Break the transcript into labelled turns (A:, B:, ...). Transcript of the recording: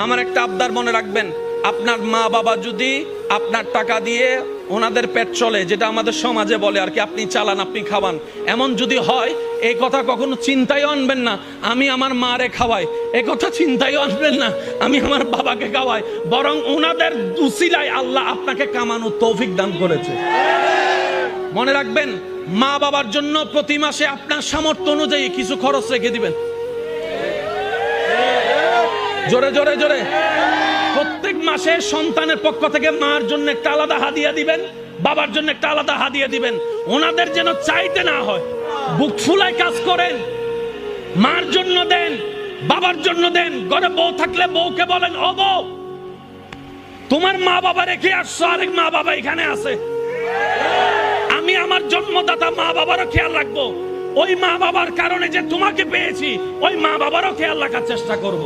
A: আমার একটা আবদার মনে রাখবেন, আপনার মা বাবা যদি আপনার টাকা দিয়ে ওনাদের পেট চলে, যেটা আমাদের সমাজে বলে আর কি, আপনি চালান আপনি খাওয়ান, এমন যদি হয় এই কথা কখনো চিন্তায় আনবেন না আমি আমার মারে খাওয়াই, এই কথা চিন্তায় আনবেন না আমি আমার বাবাকে খাওয়াই, বরং ওনাদের উসিলায় আল্লাহ আপনাকে কামানোর তৌফিক দান করেছে। মনে রাখবেন, মা বাবার জন্য প্রতি মাসে আপনার সামর্থ্য অনুযায়ী কিছু খরচ রেখে দিবেন। জোরে জোরে জোরে। প্রত্যেক মাসে সন্তানের পক্ষ থেকে মার জন্য একটা আলাদা হাদিয়া দিবেন, বাবার জন্য একটা আলাদা হাদিয়া দিবেন, ওনাদের যেন চাইতে না হয়। বুক ফুলায় কাজ করেন, মার জন্য দেন, বাবার জন্য দেন। ঘরে বউ থাকলে বউকে বলেন, ও বউ, তোমার মা বাবা রেখে আসছো, আরেক মা বাবা এখানে আছে, আমি আমার জন্মদাতা মা বাবারও খেয়াল রাখবো, ওই মা বাবার কারণে যে তোমাকে পেয়েছি ওই মা বাবারও খেয়াল রাখার চেষ্টা করব।